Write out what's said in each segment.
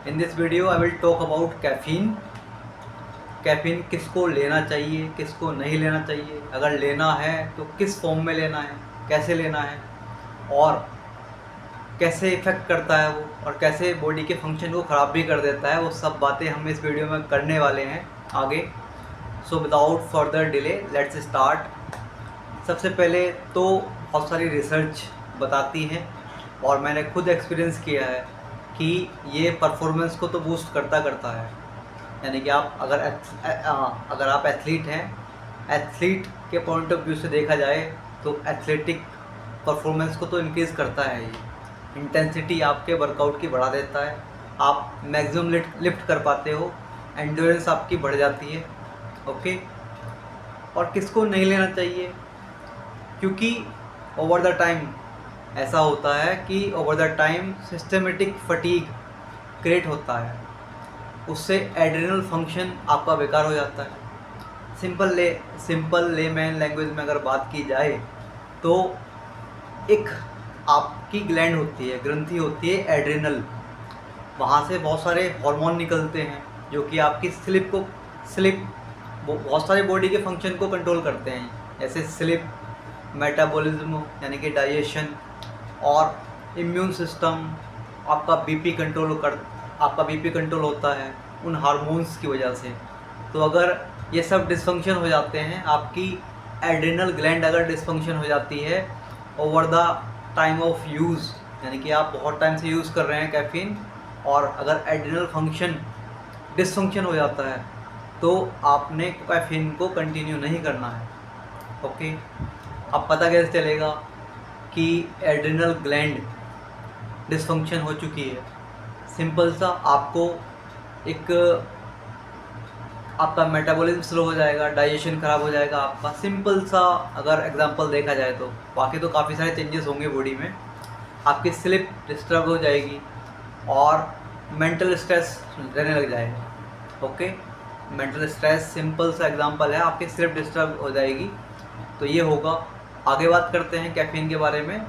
In this video I will talk about caffeine. Caffeine किसको लेना चाहिए, किसको नहीं लेना चाहिए, अगर लेना है तो किस फॉर्म में लेना है, कैसे लेना है और कैसे इफ़ेक्ट करता है वो, और कैसे बॉडी के फंक्शन को ख़राब भी कर देता है। वो सब बातें हम इस वीडियो में करने वाले हैं आगे। So without further delay let's start. सबसे पहले तो बहुत सारी रिसर्च बताती है और मैंने खुद एक्सपीरियंस किया है कि ये परफॉर्मेंस को तो बूस्ट करता है। यानी कि आप अगर आप एथलीट हैं, एथलीट के पॉइंट ऑफ व्यू से देखा जाए तो एथलेटिक परफॉर्मेंस को तो इंक्रीज़ करता है। ये इंटेंसिटी आपके वर्कआउट की बढ़ा देता है, आप मैक्सिमम लिफ्ट कर पाते हो, एंड्योरेंस आपकी बढ़ जाती है। ओके, और किसको नहीं लेना चाहिए, क्योंकि ओवर द टाइम ऐसा होता है कि over the time systematic fatigue create होता है, उससे एड्रिनल फंक्शन आपका बेकार हो जाता है। सिंपल लेमैन लैंग्वेज में अगर बात की जाए तो एक आपकी ग्लैंड होती है, ग्रंथि होती है एड्रिनल, वहाँ से बहुत सारे हार्मोन निकलते हैं जो कि आपकी स्लिप बहुत सारे बॉडी के फंक्शन को कंट्रोल करते हैं, जैसे स्लिप, मेटाबॉलिज्म यानी कि डाइजेशन और इम्यून सिस्टम। आपका बीपी कंट्रोल होता है उन हार्मोन्स की वजह से। तो अगर ये सब डिसफंक्शन हो जाते हैं, आपकी एड्रिनल ग्लैंड अगर डिसफंक्शन हो जाती है over the time of use, यानी कि आप बहुत टाइम से यूज़ कर रहे हैं कैफ़ीन, और अगर एड्रिनल फंक्शन डिसफंक्शन हो जाता है तो आपने कैफ़ीन को कंटिन्यू नहीं करना है। ओके, अब पता कैसे चलेगा कि एड्रिनल ग्लैंड डिसफंक्शन हो चुकी है? सिंपल सा, आपका मेटाबॉलिज्म स्लो हो जाएगा, डाइजेशन ख़राब हो जाएगा आपका। सिंपल सा अगर एग्जांपल देखा जाए तो बाकी तो काफ़ी सारे चेंजेस होंगे बॉडी में। आपकी स्लिप डिस्टर्ब हो जाएगी और मेंटल स्ट्रेस रहने लग जाएगा। ओके, मेंटल स्ट्रेस सिंपल सा एग्जांपल है, आपकी स्लिप डिस्टर्ब हो जाएगी। तो ये होगा। आगे बात करते हैं कैफ़ीन के बारे में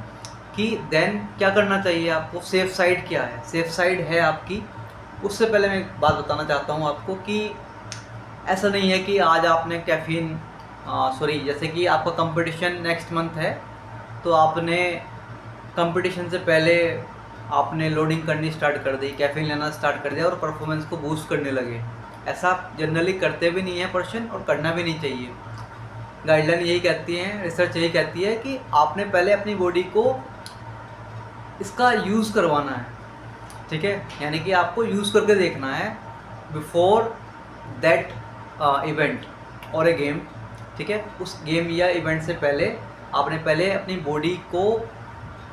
कि देन क्या करना चाहिए आपको, सेफ़ साइड क्या है। सेफ़ साइड है आपकी, उससे पहले मैं एक बात बताना चाहता हूँ आपको कि ऐसा नहीं है कि आज आपने कैफ़ीन जैसे कि आपका कंपटीशन नेक्स्ट मंथ है तो आपने कंपटीशन से पहले आपने लोडिंग करनी स्टार्ट कर दी, कैफ़ीन लेना स्टार्ट कर दिया और परफॉर्मेंस को बूस्ट करने लगे। ऐसा जनरली करते भी नहीं है पर्सन, और करना भी नहीं चाहिए। गाइडलाइन यही कहती है, रिसर्च यही कहती है कि आपने पहले अपनी बॉडी को इसका यूज़ करवाना है। ठीक है, यानी कि आपको यूज़ करके देखना है बिफोर दैट इवेंट और ए गेम। ठीक है, उस गेम या इवेंट से पहले आपने पहले अपनी बॉडी को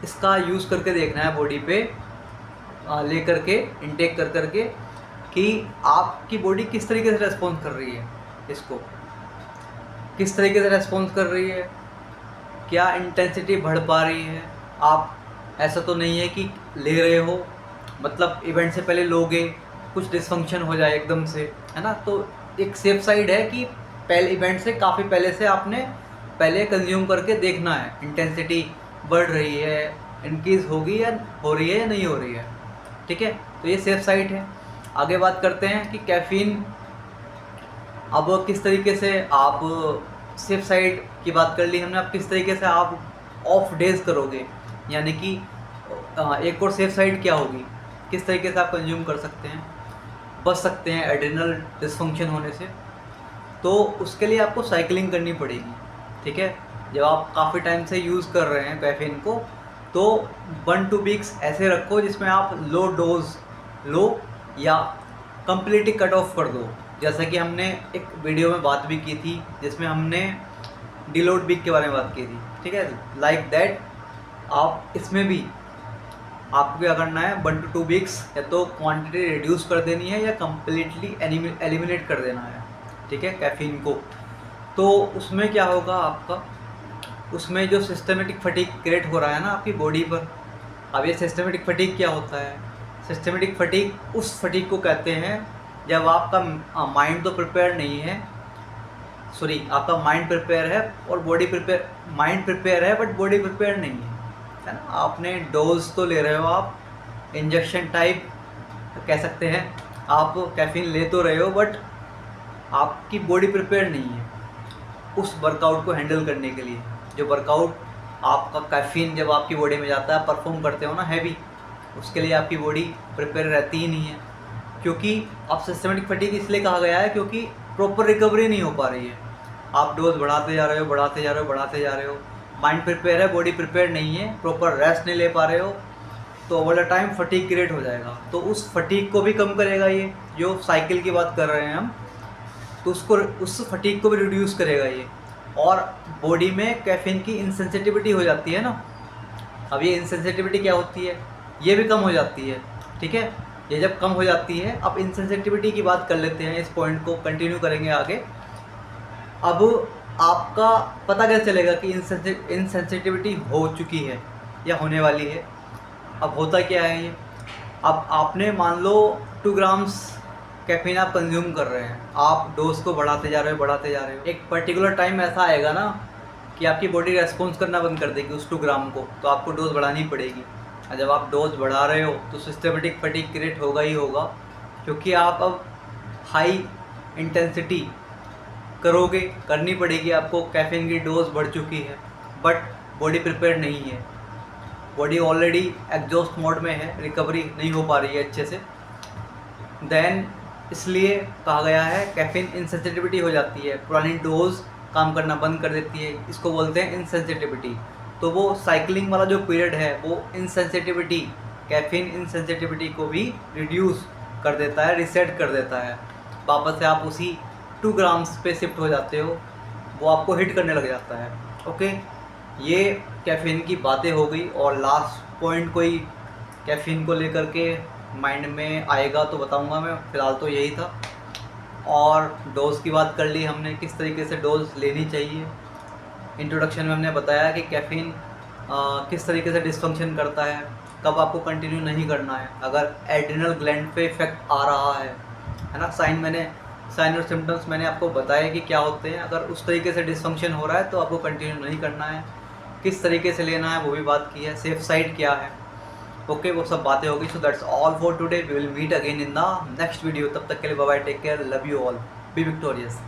इसका यूज़ करके देखना है, बॉडी पे ले करके इनटेक कर करके कि आपकी बॉडी किस तरीके से रेस्पॉन्स कर रही है, इसको किस तरीके से रेस्पॉन्स कर रही है, क्या इंटेंसिटी बढ़ पा रही है। आप ऐसा तो नहीं है कि ले रहे हो मतलब इवेंट से पहले लोगे, कुछ डिसफंक्शन हो जाए एकदम से, है ना। तो एक सेफ साइड है कि पहले इवेंट से काफ़ी पहले से आपने पहले कंज्यूम करके देखना है, इंटेंसिटी बढ़ रही है, इंक्रीज़ होगी या हो रही है या नहीं हो रही है। ठीक है, तो ये सेफ साइड है। आगे बात करते हैं कि कैफ़ीन अब किस तरीके से आप, सेफ साइड की बात कर ली हमने, अब किस तरीके से आप ऑफ डेज करोगे, यानी कि एक और सेफ साइड क्या होगी, किस तरीके से आप कंज्यूम कर सकते हैं, बच सकते हैं एड्रिनल डिसफंक्शन होने से। तो उसके लिए आपको साइकिलिंग करनी पड़ेगी। ठीक है, जब आप काफ़ी टाइम से यूज़ कर रहे हैं कैफ़ीन को तो 1-2 वीक्स ऐसे रखो जिसमें आप लो या कम्प्लीटली कट ऑफ कर दो। जैसा कि हमने एक वीडियो में बात भी की थी जिसमें हमने डिलोड वीक के बारे में बात की थी। ठीक है, लाइक दैट आप इसमें भी आपको क्या करना है, 1 to 2 वीक्स या तो क्वांटिटी रिड्यूस कर देनी है या कम्प्लीटली एलिमिनेट कर देना है। ठीक है, कैफ़ीन को। तो उसमें क्या होगा आपका, उसमें जो सिस्टमेटिक फटीग क्रिएट हो रहा है ना आपकी बॉडी पर। अब ये सिस्टमेटिक फटीग क्या होता है? सिस्टमेटिक फटीग उस फटीग को कहते हैं जब आपका माइंड तो प्रिपेयर नहीं है, आपका माइंड प्रिपेयर है और माइंड प्रिपेयर है बट बॉडी प्रिपेयर नहीं है ना। आपने डोज तो ले रहे हो आप, इंजेक्शन टाइप, कह सकते हैं आप कैफीन ले तो रहे हो बट आपकी बॉडी प्रिपेयर नहीं है उस वर्कआउट को हैंडल करने के लिए। जो वर्कआउट आपका कैफीन जब आपकी बॉडी में जाता है, परफॉर्म करते हो ना हैवी, उसके लिए आपकी बॉडी प्रिपेयर रहती ही नहीं है। क्योंकि आप सिस्टमेटिक फटीग इसलिए कहा गया है क्योंकि प्रॉपर रिकवरी नहीं हो पा रही है। आप डोज बढ़ाते जा रहे हो, बढ़ाते जा रहे हो, बढ़ाते जा रहे हो, माइंड प्रिपेयर है, बॉडी प्रिपेयर नहीं है, प्रॉपर रेस्ट नहीं ले पा रहे हो, तो over the time fatigue create हो जाएगा। तो उस फटीग को भी कम करेगा ये, जो साइकिल की बात कर रहे हैं हम, तो उसको उस फटीग को भी रिड्यूस करेगा ये। और बॉडी में कैफीन की इनसेंसिटिविटी हो जाती है ना, अब ये इनसेंसिटिविटी क्या होती है, ये भी कम हो जाती है। ठीक है, ये जब कम हो जाती है, अब इनसेंसिटिविटी की बात कर लेते हैं, इस पॉइंट को कंटिन्यू करेंगे आगे। अब आपका पता कैसे चलेगा कि इनसेंसिटिविटी हो चुकी है या होने वाली है। अब होता क्या है ये, अब आपने मान लो 2 ग्राम्स कैफीन आप कंज्यूम कर रहे हैं, आप डोज को बढ़ाते जा रहे हो, बढ़ाते जा रहे हो, एक पर्टिकुलर टाइम ऐसा आएगा ना कि आपकी बॉडी रेस्पॉन्स करना बंद कर देगी उस 2 ग्राम को, तो आपको डोज बढ़ानी पड़ेगी। और जब आप डोज बढ़ा रहे हो तो सिस्टमेटिक फटीग क्रिएट होगा ही होगा, क्योंकि आप अब हाई इंटेंसिटी करोगे, करनी पड़ेगी आपको, कैफीन की डोज बढ़ चुकी है बट बॉडी प्रिपेयर नहीं है, बॉडी ऑलरेडी एग्जॉस्ट मोड में है, रिकवरी नहीं हो पा रही है अच्छे से। देन इसलिए कहा गया है कैफीन इनसेंसिटिविटी हो जाती है, पुरानी डोज काम करना बंद कर देती है, इसको बोलते हैं इनसेंसिटिविटी। तो वो साइकिलिंग वाला जो पीरियड है वो इनसेंसिटिविटी, कैफीन इनसेंसिटिविटी को भी रिड्यूस कर देता है, रीसेट कर देता है, वापस से आप उसी 2 ग्राम्स पे शिफ्ट हो जाते हो, वो आपको हिट करने लग जाता है। ओके, ये कैफीन की बातें हो गई। और लास्ट पॉइंट कोई कैफीन को लेकर के माइंड में आएगा तो बताऊंगा मैं, फ़िलहाल तो यही था। और डोज़ की बात कर ली हमने, किस तरीके से डोज़ लेनी चाहिए। इंट्रोडक्शन में हमने बताया कि कैफीन किस तरीके से डिसफंक्शन करता है, कब आपको कंटिन्यू नहीं करना है, अगर एड्रिनल ग्लैंड पे इफेक्ट आ रहा है ना। साइन और सिम्टम्स मैंने आपको बताया कि क्या होते हैं। अगर उस तरीके से डिसफंक्शन हो रहा है तो आपको कंटिन्यू नहीं करना है, किस तरीके से लेना है वो भी बात की है, सेफ साइड क्या है। ओके, वो सब बातें होगी। So that's all for today, we will meet again in the next video. तब तक के लिए bye bye, take care, love you all, be victorious.